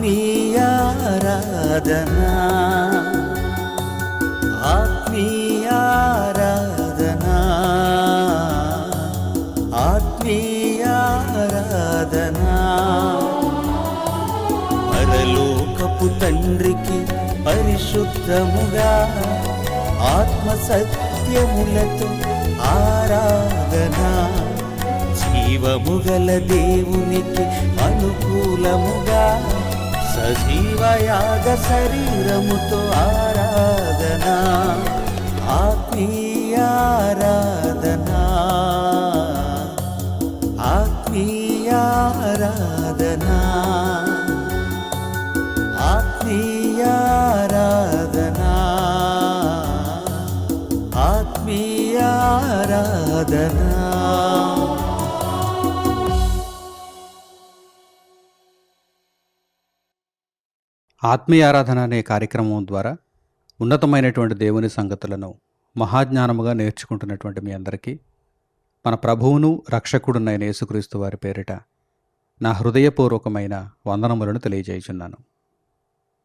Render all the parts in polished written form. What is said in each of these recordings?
ఆత్మీయారాధనా ఆత్మీయారాధనా ఆత్మీయారాధనా పరలోకపు తండ్రికి పరిశుద్ధముగా ఆత్మ సత్యములతో ఆరాధనా జీవముగల దేవునికి అనుకూలముగా సజీవయాగ శరీరముతో ఆరాధనా ఆత్మీయారాధనా ఆత్మీయారాధనా ఆత్మీయారాధనా ఆత్మీయారాధనా. ఆత్మీయారాధన అనే కార్యక్రమం ద్వారా ఉన్నతమైనటువంటి దేవుని సంగతులను మహాజ్ఞానముగా నేర్చుకుంటున్నటువంటి మీ అందరికీ మన ప్రభువును రక్షకుడునైన యేసుక్రీస్తు వారి పేరిట నా హృదయపూర్వకమైన వందనములను తెలియజేయుచున్నాను.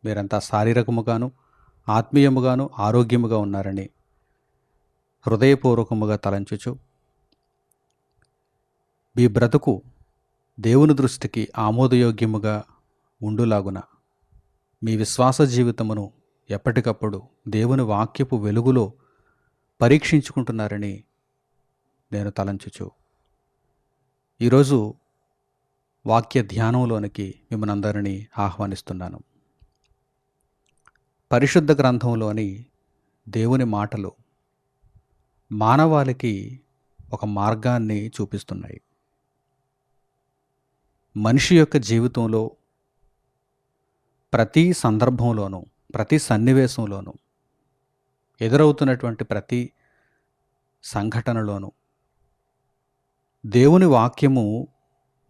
మీరంతా శారీరకముగాను ఆత్మీయముగాను ఆరోగ్యముగా ఉన్నారని హృదయపూర్వకముగా తలంచుచు మీ బ్రతుకు దేవుని దృష్టికి ఆమోదయోగ్యముగా ఉండులాగున మీ విశ్వాస జీవితమును ఎప్పటికప్పుడు దేవుని వాక్యపు వెలుగులో పరీక్షించుకుంటున్నారని నేను తలంచుచు ఈరోజు వాక్య ధ్యానంలోనికి మిమ్మల్ని అందరినీ ఆహ్వానిస్తున్నాను. పరిశుద్ధ గ్రంథంలోని దేవుని మాటలు మానవాళికి ఒక మార్గాన్ని చూపిస్తున్నాయి. మనిషి యొక్క జీవితంలో ప్రతి సందర్భంలోనూ ప్రతి సన్నివేశంలోనూ ఎదురవుతున్నటువంటి ప్రతి సంఘటనలోనూ దేవుని వాక్యము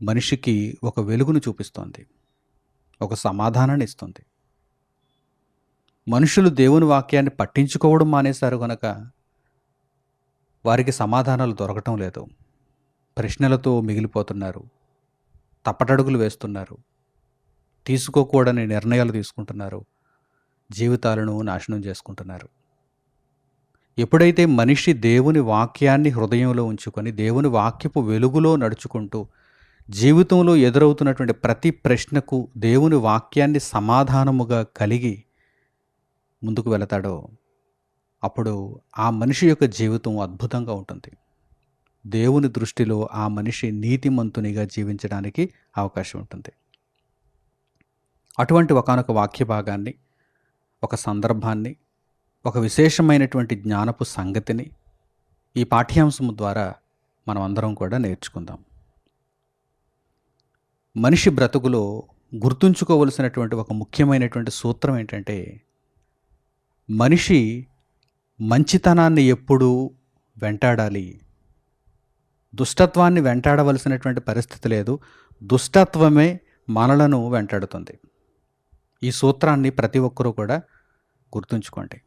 మనిషికి ఒక వెలుగును చూపిస్తోంది, ఒక సమాధానాన్ని ఇస్తుంది. మనుషులు దేవుని వాక్యాన్ని పట్టించుకోవడం మానేశారు కనుక వారికి సమాధానాలు దొరకటం లేదు. ప్రశ్నలతో మిగిలిపోతున్నారు, తప్పటడుగులు వేస్తున్నారు, తీసుకోకూడని నిర్ణయాలు తీసుకుంటున్నారు, జీవితాలను నాశనం చేసుకుంటున్నారు. ఎప్పుడైతే మనిషి దేవుని వాక్యాన్ని హృదయంలో ఉంచుకొని దేవుని వాక్యపు వెలుగులో నడుచుకుంటూ జీవితంలో ఎదురవుతున్నటువంటి ప్రతి ప్రశ్నకు దేవుని వాక్యాన్ని సమాధానముగా కలిగి ముందుకు వెళతాడో అప్పుడు ఆ మనిషి యొక్క జీవితం అద్భుతంగా ఉంటుంది. దేవుని దృష్టిలో ఆ మనిషి నీతిమంతునిగా జీవించడానికి అవకాశం ఉంటుంది. అటువంటి ఒకానొక వాక్య భాగాన్ని, ఒక సందర్భాన్ని, ఒక విశేషమైనటువంటి జ్ఞానపు సంగతిని ఈ పాఠ్యాంశము ద్వారా మనం అందరం కూడా నేర్చుకుందాం. మనిషి బ్రతుకులో గుర్తుంచుకోవలసినటువంటి ఒక ముఖ్యమైనటువంటి సూత్రం ఏంటంటే, మనిషి మంచితనాన్ని ఎప్పుడూ వెంటాడాలి, దుష్టత్వాన్ని వెంటాడవలసినటువంటి పరిస్థితి లేదు. దుష్టత్వమే మనలను వెంటాడుతుంది. ఈ సూత్రాన్ని ప్రతి ఒక్కరూ కూడా గుర్తుంచుకోండి.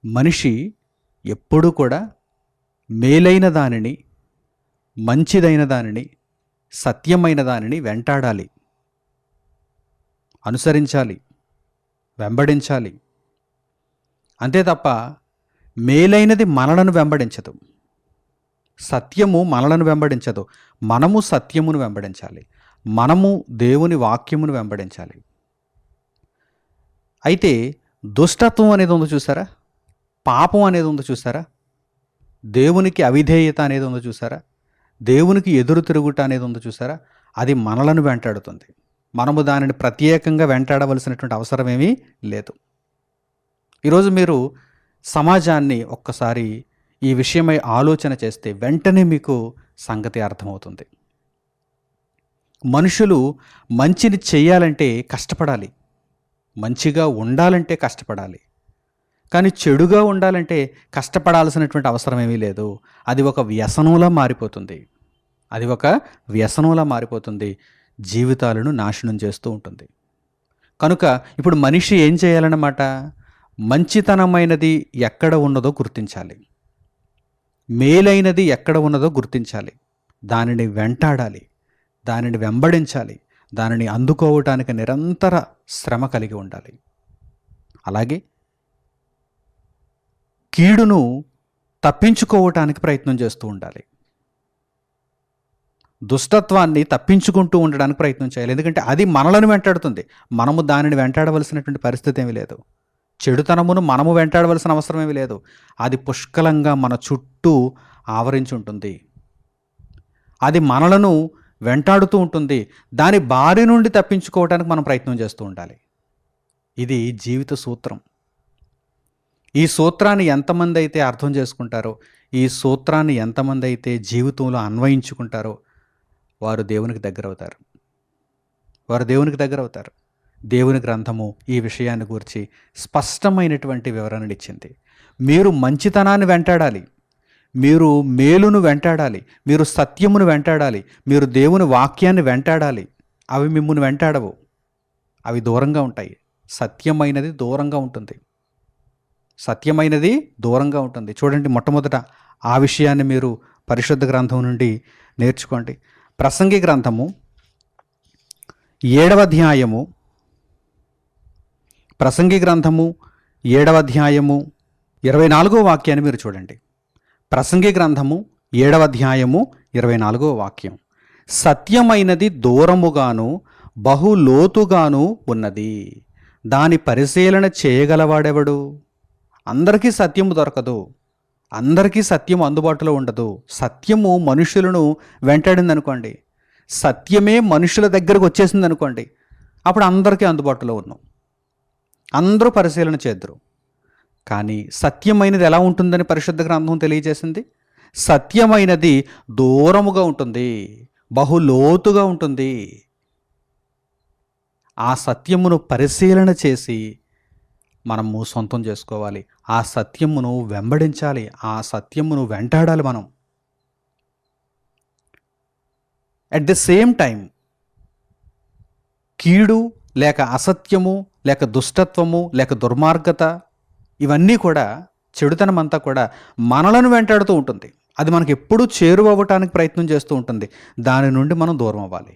మనిషి ఎప్పుడూ కూడా మేలైన దానిని, మంచిదైన దానిని, సత్యమైన దానిని వెంటాడాలి, అనుసరించాలి, వెంబడించాలి. అంతే తప్ప మేలైనది మనలను వెంబడించదు, సత్యము మనలను వెంబడించదు. మనము సత్యమును వెంబడించాలి, మనము దేవుని వాక్యమును వెంబడించాలి. అయితే దుష్టత్వం అనేది ఉందో చూసారా, పాపం అనేది ఉందో చూసారా, దేవునికి అవిధేయత అనేది ఉందో చూసారా, దేవునికి ఎదురు తిరుగుట అనేది ఉందో చూసారా, అది మనలను వెంటాడుతుంది. మనము దానిని ప్రత్యేకంగా వెంటాడవలసినటువంటి అవసరం ఏమీ లేదు. ఈరోజు మీరు సమాజాన్ని ఒక్కసారి ఈ విషయమై ఆలోచన చేస్తే వెంటనే మీకు సంగతి అర్థమవుతుంది. మనుషులు మంచిని చేయాలంటే కష్టపడాలి, మంచిగా ఉండాలంటే కష్టపడాలి. కానీ చెడుగా ఉండాలంటే కష్టపడాల్సినటువంటి అవసరం ఏమీ లేదు. అది ఒక వ్యసనంలా మారిపోతుంది. అది ఒక వ్యసనంలా మారిపోతుంది, జీవితాలను నాశనం చేస్తూ ఉంటుంది. కనుక ఇప్పుడు మనిషి ఏం చేయాలన్నమాట, మంచితనమైనది ఎక్కడ ఉన్నదో గుర్తించాలి, మేలైనది ఎక్కడ ఉన్నదో గుర్తించాలి, దానిని వెంటాడాలి, దానిని వెంబడించాలి, దానిని అందుకోవటానికి నిరంతర శ్రమ కలిగి ఉండాలి. అలాగే కీడును తప్పించుకోవటానికి ప్రయత్నం చేస్తూ ఉండాలి. దుష్టత్వాన్ని తప్పించుకుంటూ ఉండడానికి ప్రయత్నం చేయాలి. ఎందుకంటే అది మనలను వెంటాడుతుంది. మనము దానిని వెంటాడవలసినటువంటి పరిస్థితి ఏమీ లేదు. చెడుతనమును మనము వెంటాడవలసిన అవసరం ఏమీ లేదు. అది పుష్కలంగా మన చుట్టూ ఆవరించి ఉంటుంది. అది మనలను వెంటాడుతూ ఉంటుంది. దాని బారి నుండి తప్పించుకోవడానికి మనం ప్రయత్నం చేస్తూ ఉండాలి. ఇది జీవిత సూత్రం. ఈ సూత్రాన్ని ఎంతమంది అయితే అర్థం చేసుకుంటారో, ఈ సూత్రాన్ని ఎంతమంది అయితే జీవితంలో అన్వయించుకుంటారో వారు దేవునికి దగ్గర అవుతారు. వారు దేవునికి దగ్గర అవుతారు. దేవుని గ్రంథము ఈ విషయాన్ని గురించి స్పష్టమైనటువంటి వివరణలు ఇచ్చింది. మీరు మంచితనాన్ని వెంటాడాలి, మీరు మేలును వెంటాడాలి, మీరు సత్యమును వెంటాడాలి, మీరు దేవుని వాక్యాన్ని వెంటాడాలి. అవి మిమ్మును వెంటాడవు, అవి దూరంగా ఉంటాయి. సత్యమైనది దూరంగా ఉంటుంది. సత్యమైనది దూరంగా ఉంటుంది. చూడండి, మొట్టమొదట ఆ విషయాన్ని మీరు పరిశుద్ధ గ్రంథం నుండి నేర్చుకోండి. ప్రసంగి గ్రంథము 7వ అధ్యాయము, ప్రసంగి గ్రంథము 7వ అధ్యాయము 24వ వాక్యాన్ని మీరు చూడండి. ప్రసంగి గ్రంథము 7వ అధ్యాయము 24వ వాక్యం. సత్యమైనది దూరముగాను బహు లోతుగాను ఉన్నది, దాని పరిశీలన చేయగలవాడెవడు? అందరికీ సత్యము దొరకదు, అందరికీ సత్యం అందుబాటులో ఉండదు. సత్యము మనుషులను వెంటాడింది అనుకోండి, సత్యమే మనుషుల దగ్గరకు వచ్చేసింది అనుకోండి, అప్పుడు అందరికీ అందుబాటులో ఉన్నాం, అందరూ పరిశీలన చేద్దరు. కానీ సత్యమైనది ఎలా ఉంటుందని పరిశుద్ధ గ్రంథం తెలియజేసింది. సత్యమైనది దూరముగా ఉంటుంది, బహులోతుగా ఉంటుంది. ఆ సత్యమును పరిశీలన చేసి మనము సొంతం చేసుకోవాలి. ఆ సత్యమును వెంబడించాలి, ఆ సత్యమును వెంటాడాలి మనం. అట్ ద సేమ్ టైం కీడు లేక అసత్యము లేక దుష్టత్వము లేక దుర్మార్గత, ఇవన్నీ కూడా, చెడుతనం అంతా కూడా మనలను వెంటాడుతూ ఉంటుంది. అది మనకు ఎప్పుడూ చేరువవ్వటానికి ప్రయత్నం చేస్తూ ఉంటుంది. దాని నుండి మనం దూరం అవ్వాలి.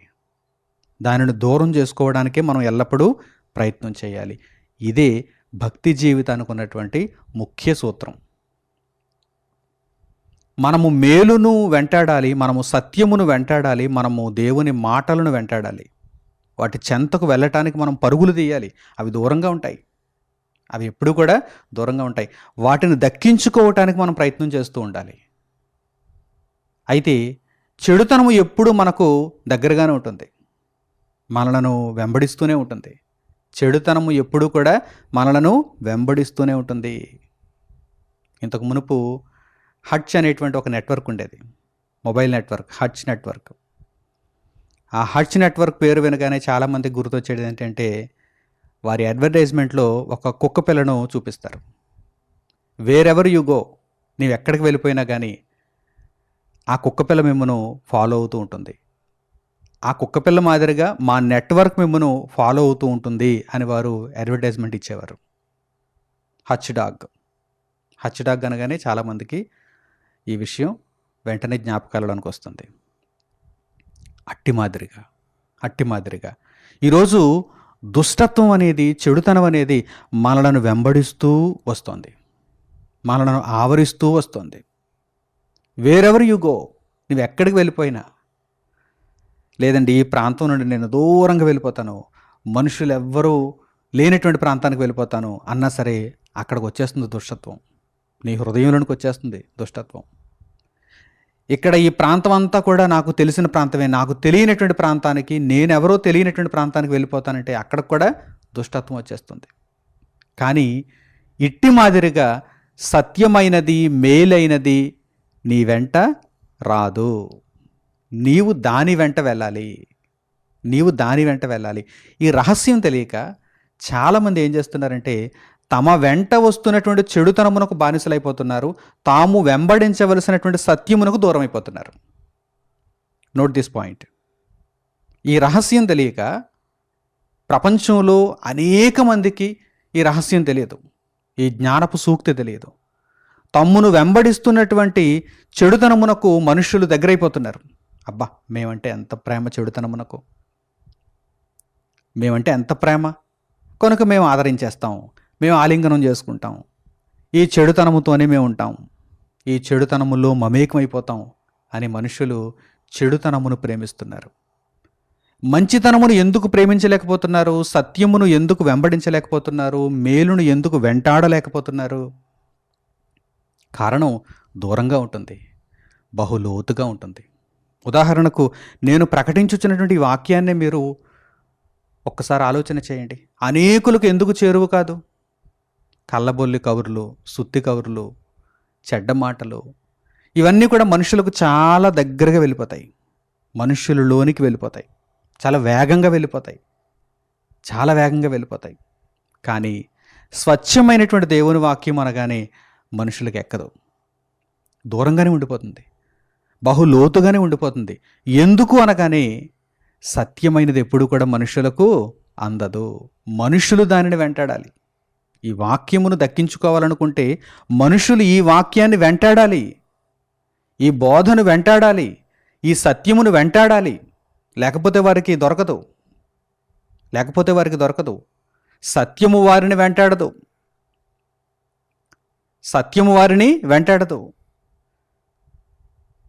దానిని దూరం చేసుకోవడానికే మనం ఎల్లప్పుడూ ప్రయత్నం చేయాలి. ఇదే భక్తి జీవితానికి ఉన్నటువంటి ముఖ్య సూత్రం. మనము మేలును వెంటాడాలి, మనము సత్యమును వెంటాడాలి, మనము దేవుని మాటలను వెంటాడాలి. వాటి చెంతకు వెళ్ళటానికి మనం పరుగులు తీయాలి. అవి దూరంగా ఉంటాయి, అవి ఎప్పుడూ కూడా దూరంగా ఉంటాయి. వాటిని దక్కించుకోవటానికి మనం ప్రయత్నం చేస్తూ ఉండాలి. అయితే చెడుతనము ఎప్పుడు మనకు దగ్గరగానే ఉంటుంది, మనలను వెంబడిస్తూనే ఉంటుంది. చెడుతనము ఎప్పుడూ కూడా మనలను వెంబడిస్తూనే ఉంటుంది. ఇంతకు మునుపు హచ్ అనేటువంటి ఒక నెట్వర్క్ ఉండేది, మొబైల్ నెట్వర్క్, హచ్ నెట్వర్క్. ఆ హచ్ నెట్వర్క్ పేరు వినగానే చాలామందికి గుర్తొచ్చేది ఏంటంటే, వారి అడ్వర్టైజ్మెంట్లో ఒక కుక్క పిల్లను చూపిస్తారు. వేరెవర్ యు గో, నీవు ఎక్కడికి వెళ్ళిపోయినా కానీ ఆ కుక్కపిల్ల మిమ్మను ఫాలో అవుతూ ఉంటుంది. ఆ కుక్కపిల్ల మాదిరిగా మా నెట్వర్క్ మిమ్మను ఫాలో అవుతూ ఉంటుంది అని వారు అడ్వర్టైజ్మెంట్ ఇచ్చేవారు. హచ్ డాగ్, హచ్ డాగ్ అనగానే చాలామందికి ఈ విషయం వెంటనే జ్ఞాపకాలలోనికి వస్తుంది. అట్టి మాదిరిగా ఈరోజు దుష్టత్వం అనేది, చెడుతనం అనేది మనలను వెంబడిస్తూ వస్తుంది, మనలను ఆవరిస్తూ వస్తుంది. వేరెవర్ యు గో, నువ్వు ఎక్కడికి వెళ్ళిపోయినా, లేదండి ఈ ప్రాంతం నుండి నేను దూరంగా వెళ్ళిపోతాను, మనుషులు ఎవ్వరూ లేనటువంటి ప్రాంతానికి వెళ్ళిపోతాను అన్నా సరే అక్కడికి వచ్చేస్తుంది దుష్టత్వం. నీ హృదయంలోనికి వచ్చేస్తుంది దుష్టత్వం. ఇక్కడ ఈ ప్రాంతం అంతా కూడా నాకు తెలిసిన ప్రాంతమే, నాకు తెలియనటువంటి ప్రాంతానికి, నేనెవరో తెలియనటువంటి ప్రాంతానికి వెళ్ళిపోతానంటే అక్కడికి కూడా దుష్టత్వం వచ్చేస్తుంది. కానీ ఇట్టి మాదిరిగా సత్యమైనది, మేలైనది నీ వెంట రాదు. నీవు దాని వెంట వెళ్ళాలి, నీవు దాని వెంట వెళ్ళాలి. ఈ రహస్యం తెలియక చాలామంది ఏం చేస్తున్నారంటే, తమ వెంట వస్తున్నటువంటి చెడుతనమునకు బానిసలైపోతున్నారు, తాము వెంబడించవలసినటువంటి సత్యమునకు దూరం అయిపోతున్నారు. Note this point. ఈ రహస్యం తెలియక ప్రపంచంలో అనేక మందికి ఈ రహస్యం తెలియదు, ఈ జ్ఞానపు సూక్తి తెలియదు. తమ్మును వెంబడిస్తున్నటువంటి చెడుతనమునకు మనుషులు దగ్గరైపోతున్నారు. అబ్బా, మేమంటే ఎంత ప్రేమ చెడుతనమునకు, మేమంటే ఎంత ప్రేమ, కనుక మేము ఆదరించేస్తాం, మేము ఆలింగనం చేసుకుంటాం, ఈ చెడుతనముతోనే మేము ఉంటాం, ఈ చెడుతనములో మమేకమైపోతాం అని మనుషులు చెడుతనమును ప్రేమిస్తున్నారు. మంచితనమును ఎందుకు ప్రేమించలేకపోతున్నారు? సత్యమును ఎందుకు వెంబడించలేకపోతున్నారు? మేలును ఎందుకు వెంటాడలేకపోతున్నారు? కారణం దూరంగా ఉంటుంది, బహులోతుగా ఉంటుంది. ఉదాహరణకు నేను ప్రకటించుచున్నటువంటి ఈ వాక్యాన్నే మీరు ఒక్కసారి ఆలోచన చేయండి. అనేకులకు ఎందుకు చేరువు కాదు? కళ్ళబొల్లి కబుర్లు, సుత్తి కబుర్లు, చెడ్డ మాటలు, ఇవన్నీ కూడా మనుషులకు చాలా దగ్గరగా వెళ్ళిపోతాయి, మనుషులలోనికి వెళ్ళిపోతాయి, చాలా వేగంగా వెళ్ళిపోతాయి, చాలా వేగంగా వెళ్ళిపోతాయి. కానీ స్వచ్ఛమైనటువంటి దేవుని వాక్యం అనగానే మనుషులకు ఎక్కదు, దూరంగానే ఉండిపోతుంది, బహులోతుగానే ఉండిపోతుంది. ఎందుకు అనగానే సత్యమైనది ఎప్పుడు కూడా మనుషులకు అందదు, మనుషులు దానిని వెంటాడాలి. ఈ వాక్యమును దక్కించుకోవాలనుకుంటే మనుషులు ఈ వాక్యాన్ని వెంటాడాలి, ఈ బోధను వెంటాడాలి, ఈ సత్యమును వెంటాడాలి. లేకపోతే వారికి దొరకదు, లేకపోతే వారికి దొరకదు. సత్యము వారిని వెంటాడదు, సత్యము వారిని వెంటాడదు.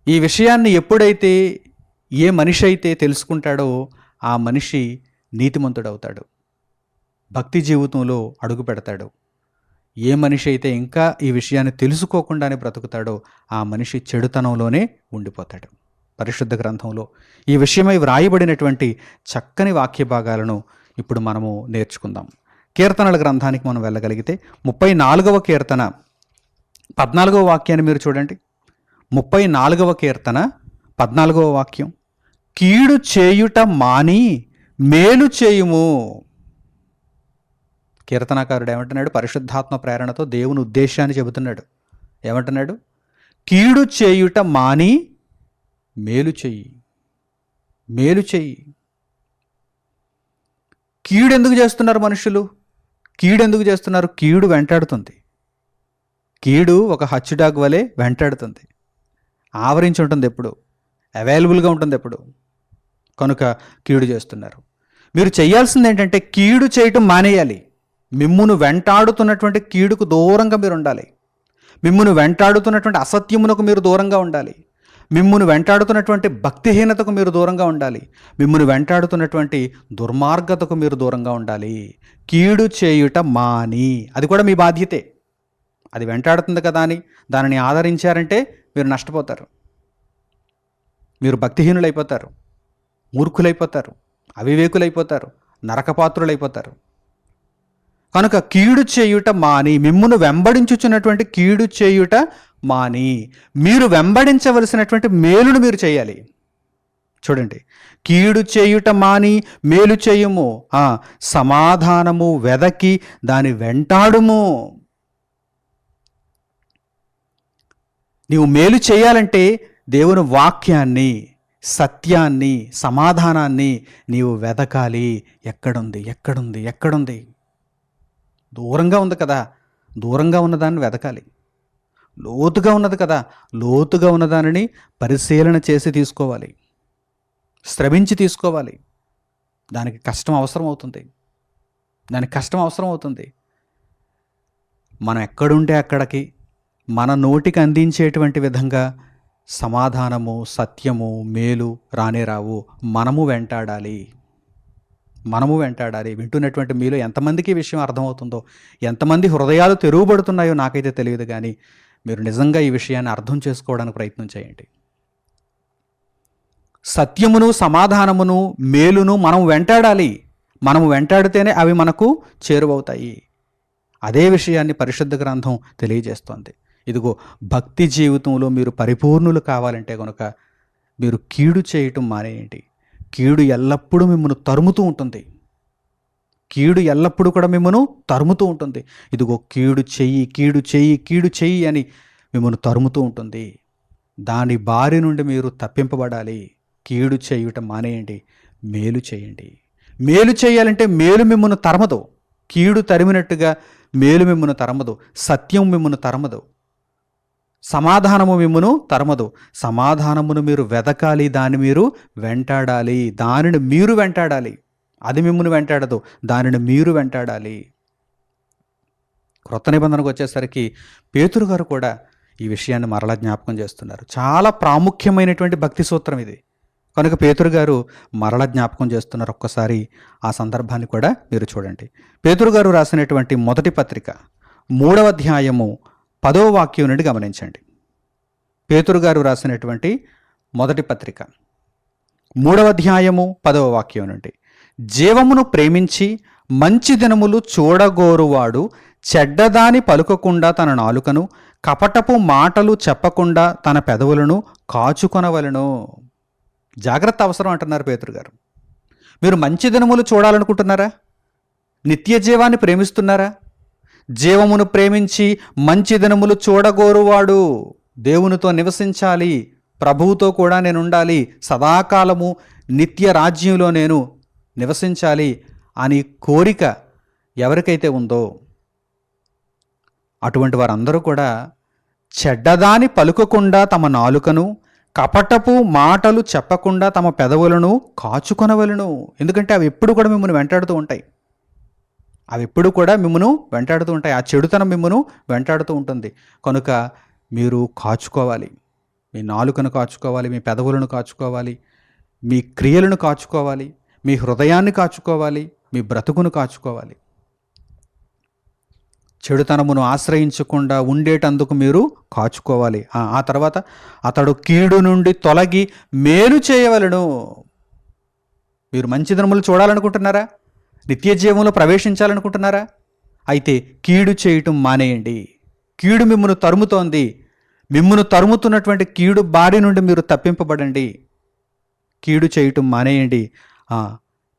ఈ విషయాన్ని ఎప్పుడైతే ఏ మనిషి అయితే తెలుసుకుంటాడో ఆ మనిషి నీతిమంతుడవుతాడు, భక్తి జీవితంలో అడుగు పెడతాడు. ఏ మనిషి అయితే ఇంకా ఈ విషయాన్ని తెలుసుకోకుండానే బ్రతుకుతాడో ఆ మనిషి చెడుతనంలోనే ఉండిపోతాడు. పరిశుద్ధ గ్రంథంలో ఈ విషయమై వ్రాయబడినటువంటి చక్కని వాక్య భాగాలను ఇప్పుడు మనము నేర్చుకుందాం. కీర్తనల గ్రంథానికి మనం వెళ్ళగలిగితే 34వ కీర్తన 14వ వాక్యాన్ని మీరు చూడండి. 34వ కీర్తన 14వ వాక్యం, కీడు చేయుట మాని మేలు చేయుము. కీర్తనాకారుడు ఏమంటున్నాడు? పరిశుద్ధాత్మ ప్రేరణతో దేవుని ఉద్దేశాన్ని చెబుతున్నాడు. ఏమంటున్నాడు? కీడు చేయుట మాని మేలు చెయ్యి, మేలు చెయ్యి. కీడు ఎందుకు చేస్తున్నారు మనుషులు? కీడు ఎందుకు చేస్తున్నారు? కీడు వెంటాడుతుంది. కీడు ఒక హచ్చుడాగ్ వలె వెంటాడుతుంది, ఆవరించి ఉంటుంది, ఎప్పుడు అవైలబుల్గా ఉంటుంది ఎప్పుడు. కనుక కీడు చేస్తున్నారు. మీరు చేయాల్సింది ఏంటంటే కీడు చేయటం మానేయాలి. మిమ్మును వెంటాడుతున్నటువంటి కీడుకు దూరంగా మీరు ఉండాలి. మిమ్మును వెంటాడుతున్నటువంటి అసత్యమునకు మీరు దూరంగా ఉండాలి. మిమ్మును వెంటాడుతున్నటువంటి భక్తిహీనతకు మీరు దూరంగా ఉండాలి. మిమ్మును వెంటాడుతున్నటువంటి దుర్మార్గతకు మీరు దూరంగా ఉండాలి. కీడు చేయుట మాని, అది కూడా మీ బాధ్యతే. అది వెంటాడుతుంది కదా అని దానిని ఆదరించారంటే మీరు నష్టపోతారు, మీరు భక్తిహీనులైపోతారు, మూర్ఖులైపోతారు, అవివేకులైపోతారు, నరకపాత్రులైపోతారు. కనుక కీడు చేయుట మాని, మిమ్మును వెంబడించుచున్నటువంటి కీడు చేయుట మాని, మీరు వెంబడించవలసినటువంటి మేలును మీరు చేయాలి. చూడండి, కీడు చేయుట మాని మేలు చేయుము, సమాధానము వెదకి దాని వెంటాడుము. నీవు మేలు చేయాలంటే దేవుని వాక్యాన్ని, సత్యాన్ని, సమాధానాన్ని నీవు వెదకాలి. ఎక్కడుంది, ఎక్కడుంది, ఎక్కడుంది? దూరంగా ఉంది కదా, దూరంగా ఉన్నదాన్ని వెదకాలి. లోతుగా ఉన్నది కదా, లోతుగా ఉన్నదానిని పరిశీలన చేసి తీసుకోవాలి, శ్రమించి తీసుకోవాలి. దానికి కష్టం అవసరం అవుతుంది, దానికి కష్టం అవసరం అవుతుంది. మనం ఎక్కడుంటే అక్కడికి మన నోటికి అందించేటువంటి విధంగా సమాధానము, సత్యము, మేలు రానే రావు. మనము వెంటాడాలి, మనము వెంటాడాలి. వింటున్నటువంటి మీలో ఎంతమందికి ఈ విషయం అర్థమవుతుందో, ఎంతమంది హృదయాలు తెరువబడుతున్నాయో నాకైతే తెలియదు, కానీ మీరు నిజంగా ఈ విషయాన్ని అర్థం చేసుకోవడానికి ప్రయత్నం చేయండి. సత్యమును, సమాధానమును, మేలును మనం వెంటాడాలి. మనము వెంటాడితేనే అవి మనకు చేరువవుతాయి. అదే విషయాన్ని పరిశుద్ధ గ్రంథం తెలియజేస్తోంది. ఇదిగో, భక్తి జీవితంలో మీరు పరిపూర్ణులు కావాలంటే కనుక మీరు కీడు చేయటం మానేయండి. కీడు ఎల్లప్పుడూ మిమ్మల్ని తరుముతూ ఉంటుంది, కీడు ఎల్లప్పుడూ కూడా మిమ్మల్ని తరుముతూ ఉంటుంది. ఇదిగో, కీడు చెయ్యి, కీడు చెయ్యి, కీడు చెయ్యి అని మిమ్మల్ని తరుముతూ ఉంటుంది. దాని బారి నుండి మీరు తప్పింపబడాలి. కీడు చేయుట మానేయండి, మేలు చేయండి. మేలు చేయాలంటే మేలు మిమ్మల్ని తరమదు, కీడు తరిమినట్టుగా మేలు మిమ్మల్ని తరమదు, సత్యం మిమ్మల్ని తరమదు, సమాధానము మిమ్మును తరమదు. సమాధానమును మీరు వెదకాలి, దాన్ని మీరు వెంటాడాలి, దానిని మీరు వెంటాడాలి. అది మిమ్మల్ని వెంటాడదు, దానిని మీరు వెంటాడాలి. క్రొత్త నిబంధనకు వచ్చేసరికి పేతురు గారు కూడా ఈ విషయాన్ని మరలా జ్ఞాపకం చేస్తున్నారు. చాలా ప్రాముఖ్యమైనటువంటి భక్తి సూత్రం ఇది కనుక పేతురు గారు మరలా జ్ఞాపకం చేస్తున్నారు. ఒక్కసారి ఆ సందర్భాన్ని కూడా మీరు చూడండి. పేతురు గారు రాసినటువంటి మొదటి పత్రిక 3వ అధ్యాయము 10వ వాక్యం నుండి గమనించండి. పేతురు గారు రాసినటువంటి మొదటి పత్రిక 3వ అధ్యాయము 10వ వాక్యం నుండి, జీవమును ప్రేమించి మంచి దినములు చూడగోరువాడు చెడ్డదాని పలుకకుండా తన నాలుకను, కపటపు మాటలు చెప్పకుండా తన పెదవులను కాచుకొనవలెను. జాగ్రత్త అవసరం అంటున్నారు పేతురు గారు. మీరు మంచి దినములు చూడాలనుకుంటున్నారా? నిత్య జీవాన్ని ప్రేమిస్తున్నారా? జీవమును ప్రేమించి మంచి దినములు చూడగోరువాడు దేవునితో నివసించాలి, ప్రభువుతో కూడా నేను ఉండాలి, సదాకాలము నిత్య రాజ్యంలో నేను నివసించాలి అని కోరిక ఎవరికైతే ఉందో అటువంటి వారందరూ కూడా చెడ్డదాని పలుకకుండా తమ నాలుకను, కపటపు మాటలు చెప్పకుండా తమ పెదవులను కాచుకొనవలను. ఎందుకంటే అవి ఎప్పుడు కూడా మిమ్మల్ని వెంటాడుతూ ఉంటాయి. ఆ చెడుతనం మిమ్మల్ని వెంటాడుతూ ఉంటుంది. కనుక మీరు కాచుకోవాలి. మీ నాలుకను కాచుకోవాలి, మీ పెదవులను కాచుకోవాలి, మీ క్రియలను కాచుకోవాలి, మీ హృదయాన్ని కాచుకోవాలి, మీ బ్రతుకును కాచుకోవాలి. చెడుతనమును ఆశ్రయించకుండా ఉండేటందుకు మీరు కాచుకోవాలి. ఆ తర్వాత అతడు కీడు నుండి తొలగి మేలు చేయవలెను. మీరు మంచి దినములు చూడాలనుకుంటున్నారా? నిత్య జీవంలో ప్రవేశించాలనుకుంటున్నారా? అయితే కీడు చేయటం మానేయండి. కీడు మిమ్మును తరుముతోంది. మిమ్మును తరుముతున్నటువంటి కీడు బారి నుండి మీరు తప్పింపబడండి. కీడు చేయటం మానేయండి.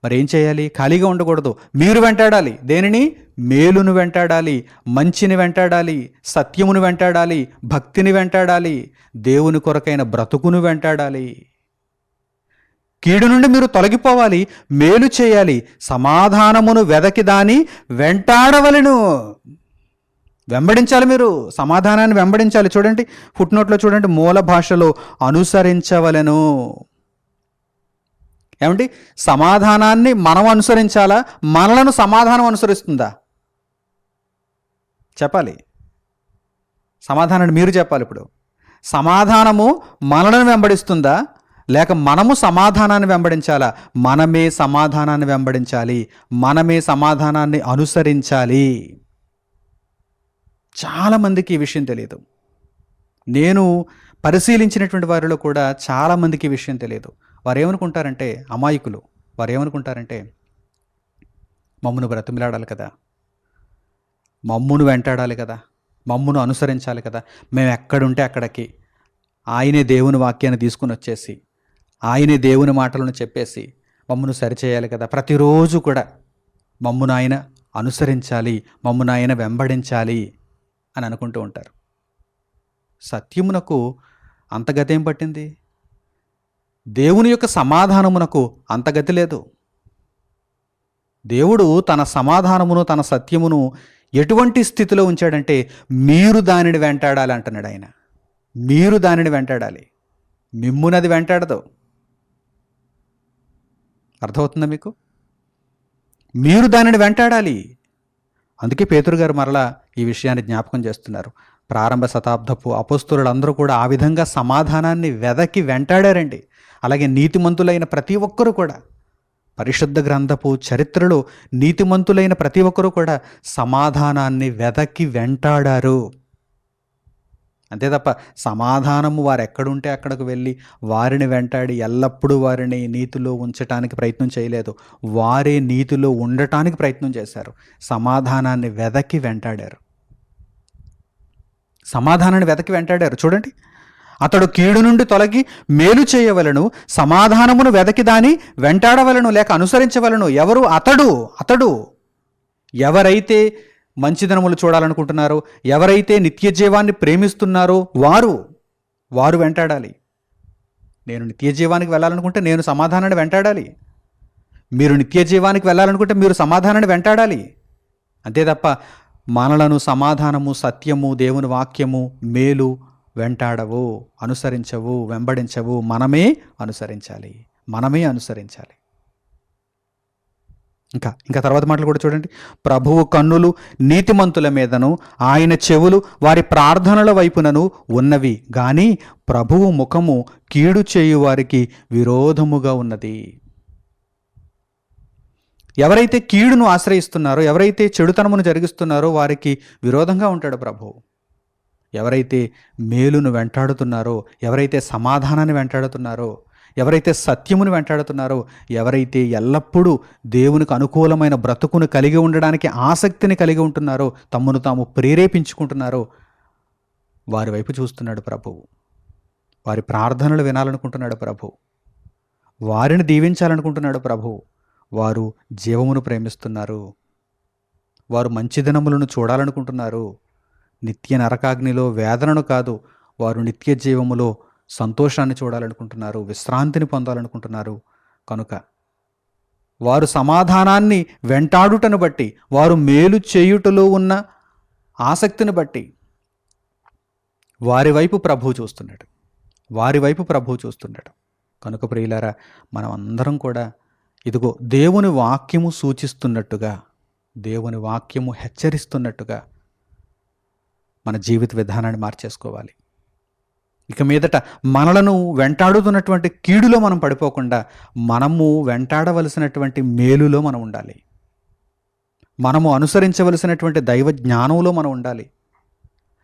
మరేం చేయాలి? ఖాళీగా ఉండకూడదు. మీరు వెంటాడాలి. దేనిని? మేలును వెంటాడాలి, మంచిని వెంటాడాలి, సత్యమును వెంటాడాలి, భక్తిని వెంటాడాలి, దేవుని కొరకైన బ్రతుకును వెంటాడాలి. కీడు నుండి మీరు తొలగిపోవాలి, మేలు చేయాలి, సమాధానమును వెదకి దాని వెంటాడవలెను. వెంబడించాలి. మీరు సమాధానాన్ని వెంబడించాలి. చూడండి, ఫుట్నోట్లో చూడండి, మూల భాషలో అనుసరించవలెను. ఏమండి? సమాధానాన్ని మనం అనుసరించాలా? మనలను సమాధానం అనుసరిస్తుందా? చెప్పాలి. సమాధానాన్ని మీరు చెప్పాలి. ఇప్పుడు సమాధానము మనలను వెంబడిస్తుందా, లేక మనము సమాధానాన్ని వెంబడించాలా? మనమే సమాధానాన్ని వెంబడించాలి, మనమే సమాధానాన్ని అనుసరించాలి. చాలామందికి ఈ విషయం తెలియదు. నేను పరిశీలించినటువంటి వారిలో కూడా చాలామందికి ఈ విషయం తెలియదు. వారు ఏమనుకుంటారంటే, అమాయకులు, వారు ఏమనుకుంటారంటే, మమ్మును బ్రతిమిలాడాలి కదా, మమ్మును వెంటాడాలి కదా, మమ్మును అనుసరించాలి కదా, మేము ఎక్కడుంటే అక్కడికి ఆయనే దేవుని వాక్యాన్ని తీసుకుని వచ్చేసి, ఆయనే దేవుని మాటలను చెప్పేసి మమ్మును సరిచేయాలి కదా, ప్రతిరోజు కూడా మమ్మును ఆయన అనుసరించాలి, మమ్మును ఆయన వెంబడించాలి అని అనుకుంటూ ఉంటారు. సత్యమునకు అంత గతేం పట్టింది? దేవుని యొక్క సమాధానమునకు అంత గతి లేదు. దేవుడు తన సమాధానమును, తన సత్యమును ఎటువంటి స్థితిలో ఉంచాడంటే, మీరు దానిని వెంటాడాలి అంటున్నాడు ఆయన. మీరు దానిని వెంటాడాలి, మిమ్మునది వెంటాడదు. అర్థమవుతుందా మీకు? మీరు దానిని వెంటాడాలి. అందుకే పేతురు గారు మరలా ఈ విషయాన్ని జ్ఞాపకం చేస్తున్నారు. ప్రారంభ శతాబ్దపు అపోస్తలులందరూ కూడా ఆ విధంగా సమాధానాన్ని వెదకి వెంటాడారండి. అలాగే నీతిమంతులైన ప్రతి ఒక్కరూ కూడా, పరిశుద్ధ గ్రంథపు చరిత్రలో నీతిమంతులైన ప్రతి ఒక్కరూ కూడా సమాధానాన్ని వెదకి వెంటాడారు. అంతే తప్ప సమాధానము వారు ఎక్కడుంటే అక్కడికి వెళ్ళి వారిని వెంటాడి ఎల్లప్పుడూ వారిని నీతిలో ఉంచటానికి ప్రయత్నం చేయలేదు. వారే నీతిలో ఉండటానికి ప్రయత్నం చేశారు. సమాధానాన్ని వెదకి వెంటాడారు. చూడండి, అతడు కీడు నుండి తొలగి మేలు చేయవలను, సమాధానమును వెదకి దాని వెంటాడవలను లేక అనుసరించవలను. ఎవరు? అతడు ఎవరైతే మంచి దినములు చూడాలనుకుంటున్నారో, ఎవరైతే నిత్య జీవాన్ని ప్రేమిస్తున్నారో వారు వెంటాడాలి. నేను నిత్య జీవానికి వెళ్ళాలనుకుంటే నేను సమాధానాన్ని వెంటాడాలి. మీరు నిత్య జీవానికి వెళ్ళాలనుకుంటే మీరు సమాధానాన్ని వెంటాడాలి. అంతే తప్ప మనలను సమాధానము, సత్యము, దేవుని వాక్యము, మేలు వెంటాడవు, అనుసరించవు, వెంబడించవు. మనమే అనుసరించాలి. ఇంకా తర్వాత మాటలు కూడా చూడండి. ప్రభువు కన్నులు నీతిమంతుల మీదను ఆయన చెవులు వారి ప్రార్థనల వైపునను ఉన్నవి, గాని ప్రభువు ముఖము కీడు చేయు వారికి విరోధముగా ఉన్నది. ఎవరైతే కీడును ఆశ్రయిస్తున్నారో, ఎవరైతే చెడుతనమును జరిగిస్తున్నారో వారికి విరోధంగా ఉంటాడు ప్రభువు. ఎవరైతే మేలును వెంటాడుతున్నారో, ఎవరైతే సమాధానాన్ని వెంటాడుతున్నారో, ఎవరైతే సత్యమును వెంటాడుతున్నారో, ఎవరైతే ఎల్లప్పుడూ దేవునికి అనుకూలమైన బ్రతుకును కలిగి ఉండడానికి ఆసక్తిని కలిగి ఉంటున్నారో, తమను తాము ప్రేరేపించుకుంటున్నారో, వారి వైపు చూస్తున్నాడు ప్రభువు. వారి ప్రార్థనలు వినాలనుకుంటున్నాడు ప్రభువు. వారిని దీవించాలనుకుంటున్నాడు ప్రభువు. వారు జీవమును ప్రేమిస్తున్నారు. వారు మంచి దినములను చూడాలనుకుంటున్నారు. నిత్య నరకాగ్నిలో వేదనను కాదు, వారు నిత్య జీవములో సంతోషాన్ని చూడాలనుకుంటున్నారు, విశ్రాంతిని పొందాలనుకుంటున్నారు. కనుక వారు సమాధానాన్ని వెంటాడుటను బట్టి, వారు మేలు చేయుటలో ఉన్న ఆసక్తిని బట్టి వారి వైపు ప్రభువు చూస్తున్నాడు. వారి వైపు ప్రభువు చూస్తున్నాడు. కనుక ప్రియులారా, మనం అందరం కూడా ఇదిగో దేవుని వాక్యము సూచిస్తున్నట్టుగా, దేవుని వాక్యము హెచ్చరిస్తున్నట్టుగా మన జీవిత విధానాన్ని మార్చేసుకోవాలి. ఇక మీదట మనలను వెంటాడుతున్నటువంటి కీడులో మనం పడిపోకుండా మనము వెంటాడవలసినటువంటి మేలులో మనం ఉండాలి. మనము అనుసరించవలసినటువంటి దైవ జ్ఞానంలో మనం ఉండాలి.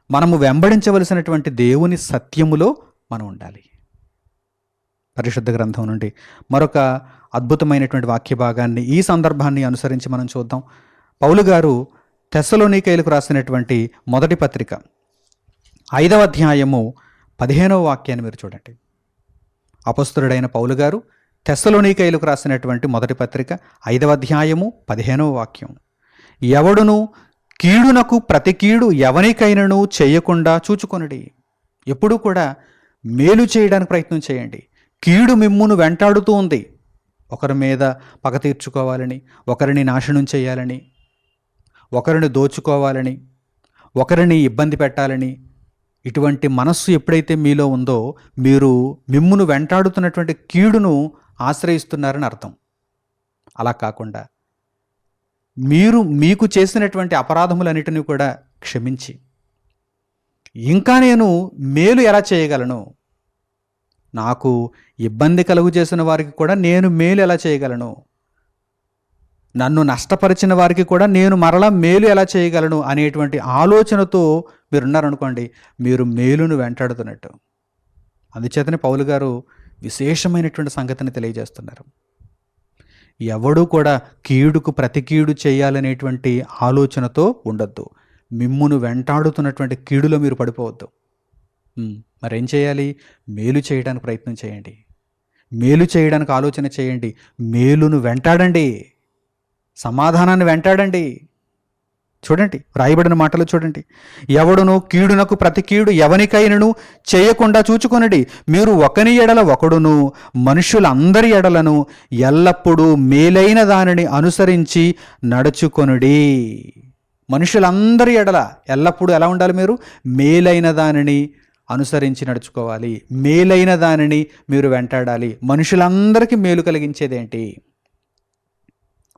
మనము వెంబడించవలసినటువంటి దేవుని సత్యములో మనం ఉండాలి. పరిశుద్ధ గ్రంథం నుండి మరొక అద్భుతమైనటువంటి వాక్య భాగాన్ని, ఈ సందర్భాన్ని అనుసరించి మనం చూద్దాం. పౌలు గారు తెస్సలోనికైలకు రాసినటువంటి మొదటి పత్రిక 5వ అధ్యాయము 15వ వాక్యాన్ని మీరు చూడండి. అపొస్తలుడైన పౌలు గారు తెస్సలోనికైలకు రాసినటువంటి మొదటి పత్రిక 5వ అధ్యాయము 15వ వాక్యం. ఎవడును కీడునకు ప్రతి కీడు ఎవనికైనను చేయకుండా చూచుకొనుడి. ఎప్పుడూ కూడా మేలు చేయడానికి ప్రయత్నం చేయండి. కీడు మిమ్మును వెంటాడుతూ ఉంది. ఒకరి మీద పగ తీర్చుకోవాలని, ఒకరిని నాశనం చేయాలని, ఒకరిని దోచుకోవాలని, ఒకరిని ఇబ్బంది పెట్టాలని, ఇటువంటి మనస్సు ఎప్పుడైతే మీలో ఉందో మీరు మిమ్మును వెంటాడుతున్నటువంటి కీడును ఆశ్రయిస్తున్నారని అర్థం. అలా కాకుండా మీరు మీకు చేసినటువంటి అపరాధములన్నిటినీ కూడా క్షమించి, ఇంకా నేను మేలు ఎలా చేయగలను, నాకు ఇబ్బంది కలుగు చేసిన వారికి కూడా నేను మేలు ఎలా చేయగలను, నన్ను నష్టపరిచిన వారికి కూడా నేను మరలా మేలు ఎలా చేయగలను అనేటువంటి ఆలోచనతో మీరున్నారనుకోండి, మీరు మేలును వెంటాడుతున్నట్టు. అందుచేతనే పౌలు గారు విశేషమైనటువంటి సంగతిని తెలియజేస్తున్నారు. ఎవడూ కూడా కీడుకు ప్రతి కీడు చేయాలనేటువంటి ఆలోచనతో ఉండొద్దు. మిమ్మును వెంటాడుతున్నటువంటి కీడులో మీరు పడిపోవద్దు. మరేం చేయాలి? మేలు చేయడానికి ప్రయత్నం చేయండి. మేలు చేయడానికి ఆలోచన చేయండి. మేలును వెంటాడండి. సమాధానాన్ని వెంటాడండి. చూడండి, రాయబడిన మాటలు చూడండి. ఎవడును కీడునకు ప్రతి కీడు ఎవనికైనను చేయకుండా చూచుకొనడి. మీరు ఒకని ఎడల ఒకడును మనుషులందరి ఎడలను ఎల్లప్పుడూ మేలైన దానిని అనుసరించి నడుచుకొనుడి. మనుషులందరి ఎడల ఎల్లప్పుడూ ఎలా ఉండాలి? మీరు మేలైన దానిని అనుసరించి నడుచుకోవాలి. మేలైన దానిని మీరు వెంటాడాలి. మనుషులందరికీ మేలు కలిగించేదేంటి?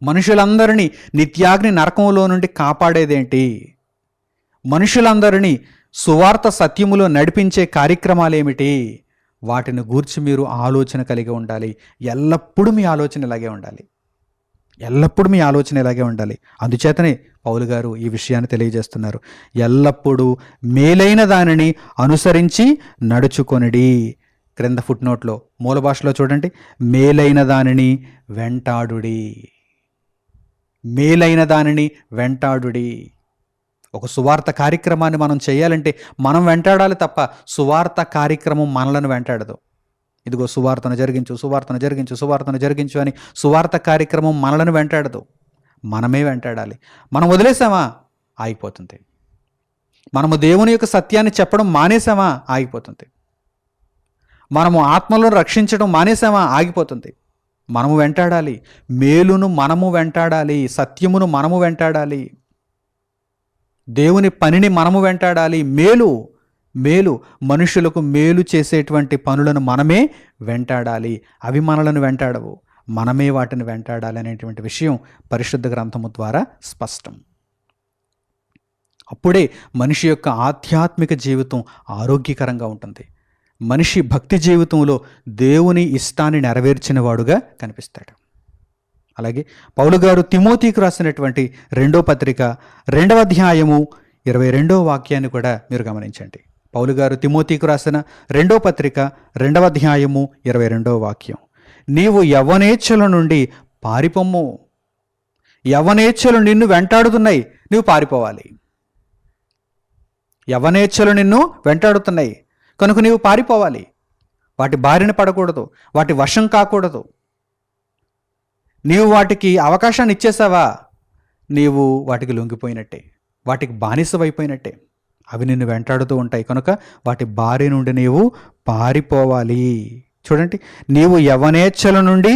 మనుషులందరినీ నిత్యాగ్ని నరకంలో నుండి కాపాడేదేంటి? మనుషులందరినీ సువార్త సత్యములో నడిపించే కార్యక్రమాలేమిటి? వాటిని గూర్చి మీరు ఆలోచన కలిగి ఉండాలి. ఎల్లప్పుడూ మీ ఆలోచన ఇలాగే ఉండాలి. ఎల్లప్పుడూ మీ ఆలోచన ఇలాగే ఉండాలి. అందుచేతనే పౌలు గారు ఈ విషయాన్ని తెలియజేస్తున్నారు. ఎల్లప్పుడూ మేలైన దానిని అనుసరించి నడుచుకొనిడి. క్రింద ఫుట్ నోట్లో మూల భాషలో చూడండి, మేలైన దానిని వెంటాడుడి. మేలైన దానిని వెంటాడుడి. ఒక సువార్త కార్యక్రమాన్ని మనం చేయాలంటే మనం వెంటాడాలి తప్ప సువార్త కార్యక్రమం మనలను వెంటాడదు. ఇదిగో సువార్తను జరిగించు, సువార్తను జరిగించు, సువార్తను జరిగించు అని సువార్త కార్యక్రమం మనలను వెంటాడదు. మనమే వెంటాడాలి. మనం వదిలేసామా? ఆగిపోతుంది. మనము దేవుని యొక్క సత్యాన్ని చెప్పడం మానేసామా? ఆగిపోతుంది. మనము ఆత్మలను రక్షించడం మానేసామా? ఆగిపోతుంది. మనము వెంటాడాలి. మేలును మనము వెంటాడాలి. సత్యమును మనము వెంటాడాలి. దేవుని పనిని మనము వెంటాడాలి. మేలు మనుషులకు మేలు చేసేటువంటి పనులను మనమే వెంటాడాలి. అవి మనలను వెంటాడవు. మనమే వాటిని వెంటాడాలి అనేటువంటి విషయం పరిశుద్ధ గ్రంథము ద్వారా స్పష్టం. అప్పుడే మనిషి యొక్క ఆధ్యాత్మిక జీవితం ఆరోగ్యకరంగా ఉంటుంది. మనిషి భక్తి జీవితంలో దేవుని ఇష్టాన్ని నెరవేర్చిన వాడుగా కనిపిస్తాడు. అలాగే పౌలు గారు తిమోతికి రాసినటువంటి 2వ పత్రిక 2వ అధ్యాయము 22వ వాక్యాన్ని కూడా మీరు గమనించండి. పౌలు గారు తిమోతికి రాసిన 2వ పత్రిక 2వ అధ్యాయము 22వ వాక్యం, నీవు యవ్వనేచ్ఛల నుండి పారిపొమ్ము. యవ్వనేచ్ఛలు నిన్ను వెంటాడుతున్నాయి, నువ్వు పారిపోవాలి. యవ్వనేచ్ఛలు నిన్ను వెంటాడుతున్నాయి కనుక నీవు పారిపోవాలి. వాటి బారిన పడకూడదు, వాటి వశం కాకూడదు. నీవు వాటికి అవకాశాన్ని ఇచ్చేసావా, నీవు వాటికి లొంగిపోయినట్టే, వాటికి బానిసవైపోయినట్టే. అవి నిన్ను వెంటాడుతూ ఉంటాయి కనుక వాటి బారి నుండి నీవు పారిపోవాలి. చూడండి, నీవు యవ్వనేచ్ఛల నుండి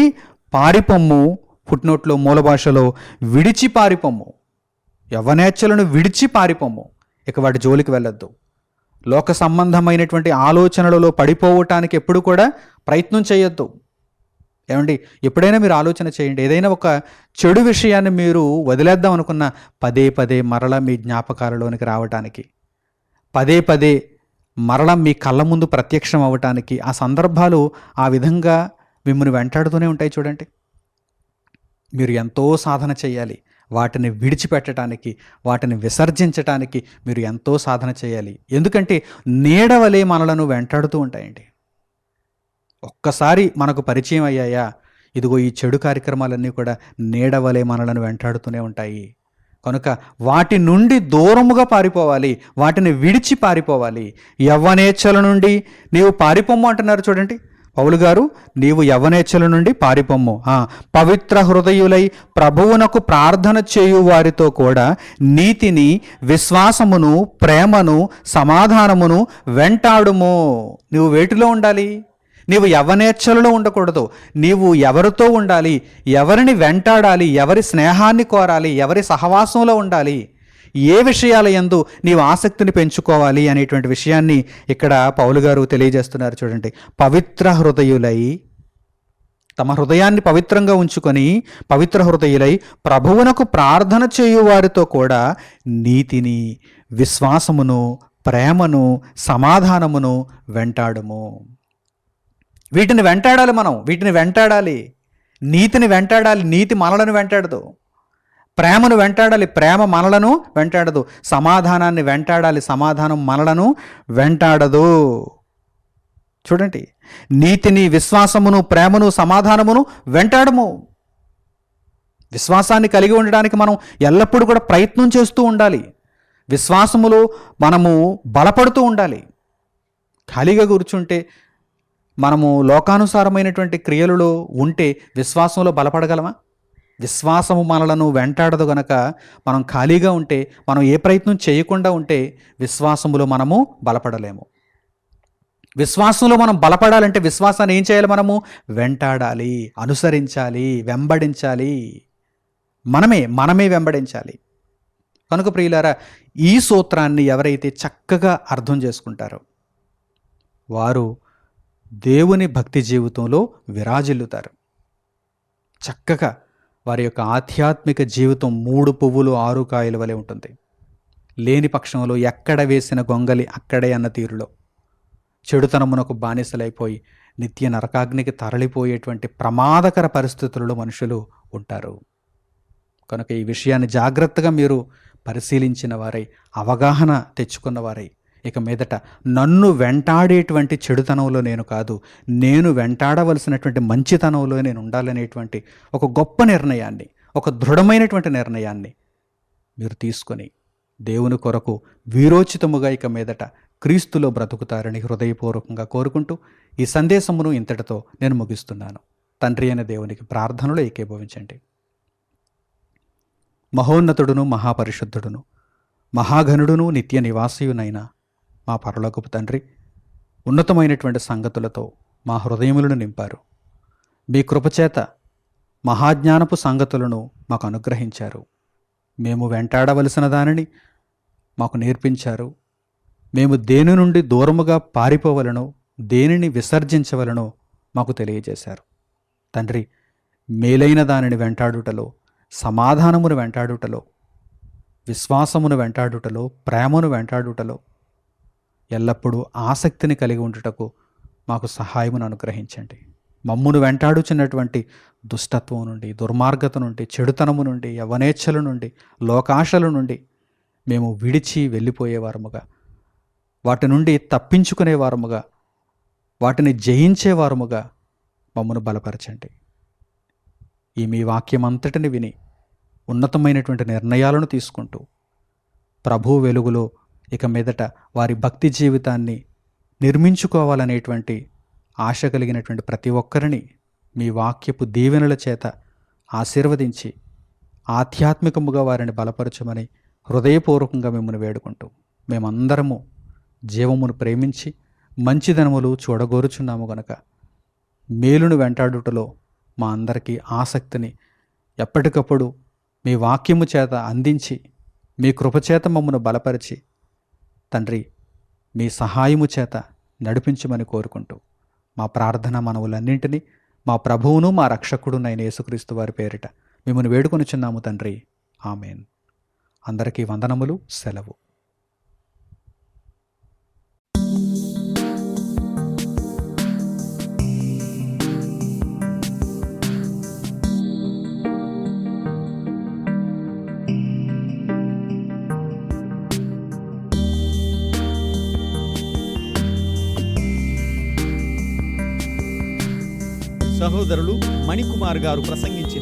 పారిపొమ్ము. ఫుట్నోట్లో మూల భాషలో విడిచి పారిపొమ్ము. యవ్వనేచ్ఛలను విడిచి పారిపొమ్ము. ఇక వాటి జోలికి వెళ్ళొద్దు. లోక సంబంధమైనటువంటి ఆలోచనలలో పడిపోవటానికి ఎప్పుడు కూడా ప్రయత్నం చేయొద్దు. ఏమండి, ఎప్పుడైనా మీరు ఆలోచన చేయండి, ఏదైనా ఒక చెడు విషయాన్ని మీరు వదిలేద్దాం అనుకున్న పదే పదే మరల మీ జ్ఞాపకాలలోనికి రావటానికి, పదే పదే మరల మీ కళ్ళ ముందు ప్రత్యక్షం అవ్వటానికి ఆ సందర్భాలు ఆ విధంగా మిమ్మల్ని వెంటాడుతూనే ఉంటాయి. చూడండి, మీరు ఎంతో సాధన చేయాలి. వాటిని విడిచిపెట్టడానికి, వాటిని విసర్జించటానికి మీరు ఎంతో సాధన చేయాలి. ఎందుకంటే నీడవలే మనలను వెంటాడుతూ ఉంటాయండి. ఒక్కసారి మనకు పరిచయం అయ్యాయా, ఇదిగో ఈ చెడు కార్యక్రమాలన్నీ కూడా నీడవలే మనలను వెంటాడుతూనే ఉంటాయి. కనుక వాటి నుండి దూరముగా పారిపోవాలి, వాటిని విడిచి పారిపోవాలి. యవ్వనేచ్ఛల నుండి నీవు పారిపోమ్ము అంటున్నారు. చూడండి, పౌలు గారు, నీవు యవ్వనేచ్ఛల నుండి పారిపొమ్ము. పవిత్ర హృదయులై ప్రభువునకు ప్రార్థన చేయు వారితో కూడా నీతిని, విశ్వాసమును, ప్రేమను, సమాధానమును వెంటాడుము. నువ్వు వేటిలో ఉండాలి? నీవు యవ్వనేచ్ఛలలో ఉండకూడదు. నీవు ఎవరితో ఉండాలి, ఎవరిని వెంటాడాలి, ఎవరి స్నేహాన్ని కోరాలి, ఎవరి సహవాసంలో ఉండాలి, ఏ విషయాల యందు నీవు ఆసక్తిని పెంచుకోవాలి అనేటువంటి విషయాన్ని ఇక్కడ పౌలు గారు తెలియజేస్తున్నారు. చూడండి, పవిత్ర హృదయులై, తమ హృదయాన్ని పవిత్రంగా ఉంచుకొని పవిత్ర హృదయులై ప్రభువునకు ప్రార్థన చేయు వారితో కూడా నీతిని, విశ్వాసమును, ప్రేమను, సమాధానమును వెంటాడుము. వీటిని వెంటాడాలి. మనం వీటిని వెంటాడాలి. నీతిని వెంటాడాలి, నీతి మనలను వెంటాడదు. ప్రేమను వెంటాడాలి, ప్రేమ మనలను వెంటాడదు. సమాధానాన్ని వెంటాడాలి, సమాధానం మనలను వెంటాడదు. చూడండి, నీతిని, విశ్వాసమును, ప్రేమను, సమాధానమును వెంటాడము. విశ్వాసాన్ని కలిగి ఉండడానికి మనం ఎల్లప్పుడూ కూడా ప్రయత్నం చేస్తూ ఉండాలి. విశ్వాసములో మనము బలపడుతూ ఉండాలి. ఖాళీగా కూర్చుంటే, మనము లోకానుసారమైనటువంటి క్రియలలో ఉంటే విశ్వాసంలో బలపడగలమా? విశ్వాసము మనలను వెంటాడదు గనక మనం ఖాళీగా ఉంటే, మనం ఏ ప్రయత్నం చేయకుండా ఉంటే విశ్వాసములో మనము బలపడలేము. విశ్వాసంలో మనం బలపడాలంటే విశ్వాసాన్ని ఏం చేయాలి? మనము వెంటాడాలి, అనుసరించాలి, వెంబడించాలి. మనమే వెంబడించాలి. కనుక ప్రియులారా, ఈ సూత్రాన్ని ఎవరైతే చక్కగా అర్థం చేసుకుంటారో వారు దేవుని భక్తి జీవితంలో విరాజిల్లుతారు. చక్కగా వారి యొక్క ఆధ్యాత్మిక జీవితం 3 పువ్వులు 6 కాయల వలె ఉంటుంది. లేని పక్షంలో ఎక్కడ వేసిన గొంగలి అక్కడే అన్న తీరులో చెడుతనమునకు బానిసలైపోయి నిత్య నరకాగ్నికి తరలిపోయేటువంటి ప్రమాదకర పరిస్థితులలో మనుషులు ఉంటారు. కనుక ఈ విషయాన్ని జాగ్రత్తగా మీరు పరిశీలించిన వారై, అవగాహన తెచ్చుకున్న వారై, ఇక మీదట నన్ను వెంటాడేటువంటి చెడుతనంలో నేను కాదు, నేను వెంటాడవలసినటువంటి మంచితనంలో నేను ఉండాలనేటువంటి ఒక గొప్ప నిర్ణయాన్ని, ఒక దృఢమైనటువంటి నిర్ణయాన్ని మీరు తీసుకొని దేవుని కొరకు వీరోచితముగా ఇక మీదట క్రీస్తులో బ్రతుకుతారని హృదయపూర్వకంగా కోరుకుంటూ ఈ సందేశమును ఇంతటితో నేను ముగిస్తున్నాను. తండ్రి అయిన దేవునికి ప్రార్థనలో ఏకీభవించండి. మహోన్నతుడును, మహాపరిశుద్ధుడును, మహాఘనుడును, నిత్య నివాసియునైన మా పరలోకపు తండ్రి, ఉన్నతమైనటువంటి సంగతులతో మా హృదయములను నింపారు. మీ కృపచేత మహాజ్ఞానపు సంగతులను మాకు అనుగ్రహించారు. మేము వెంటాడవలసిన దానిని మాకు నేర్పించారు. మేము దేని నుండి దూరముగా పారిపోవలనో, దేనిని విసర్జించవలనో మాకు తెలియజేశారు. తండ్రి, మేలైన దానిని వెంటాడుటలో, సమాధానమును వెంటాడుటలో, విశ్వాసమును వెంటాడుటలో, ప్రేమను వెంటాడుటలో ఎల్లప్పుడూ ఆసక్తిని కలిగి ఉండుటకు మాకు సహాయమును అనుగ్రహించండి. మమ్మును వెంటాడుచున్నటువంటి దుష్టత్వం నుండి, దుర్మార్గత నుండి, చెడుతనము నుండి, యవ్వనేచ్ఛల నుండి, లోకాశల నుండి మేము విడిచి వెళ్ళిపోయేవారముగా, వాటి నుండి తప్పించుకునేవారముగా, వాటిని జయించేవారముగా మమ్మను బలపరచండి. ఈ మీ వాక్యమంతటిని విని ఉన్నతమైనటువంటి నిర్ణయాలను తీసుకుంటూ ప్రభు వెలుగులో ఇక మీదట వారి భక్తి జీవితాన్ని నిర్మించుకోవాలనేటువంటి ఆశ కలిగినటువంటి ప్రతి ఒక్కరిని మీ వాక్యపు దీవెనల చేత ఆశీర్వదించి ఆధ్యాత్మికముగా వారిని బలపరచమని హృదయపూర్వకంగా మిమ్మల్ని వేడుకుంటూ మేమందరము జీవమును ప్రేమించి మంచిదనములు చూడగోరుచున్నాము గనక మేలును వెంటాడుటలో మా అందరికీ ఆసక్తిని ఎప్పటికప్పుడు మీ వాక్యము చేత అందించి మీ కృపచేత మమ్మను బలపరిచి తండ్రి మీ సహాయము చేత నడిపించమని కోరుకుంటూ మా ప్రార్థన మనవులన్నింటినీ మా ప్రభువును మా రక్షకుడునైన యేసుక్రీస్తు వారి పేరిట మిమ్మల్ని వేడుకొనుచున్నాము తండ్రి. ఆమెన్. అందరికీ వందనములు. సెలవు. సహోదరులు మణికుమార్ గారు ప్రసంగించిన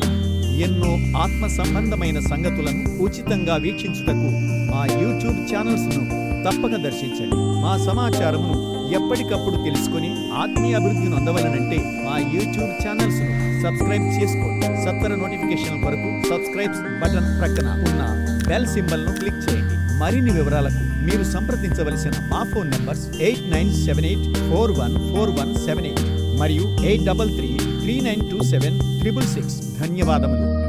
ఎన్నో ఆత్మ సంబంధమైన సంగతులను ఉచితంగా వీక్షించుటకు మా యూట్యూబ్ ఛానల్స్ను తప్పక దర్శించండి. మా సమాచారమును ఎప్పటికప్పుడు తెలుసుకొని ఆత్మీయ అభివృద్ధిని అందవలనంటే మా యూట్యూబ్ ఛానల్స్ను సబ్స్క్రైబ్ చేసుకోండి. సత్వర నోటిఫికేషన్ కొరకు సబ్స్క్రైబ్ బటన్ ప్రక్కన ఉన్న బెల్ సింబల్ను క్లిక్ చేయండి. మరిన్ని వివరాలకు మీరు సంప్రదించవలసిన మా ఫోన్ నంబర్స్ 8978414178 మరియు 8333927666. ధన్యవాదములు.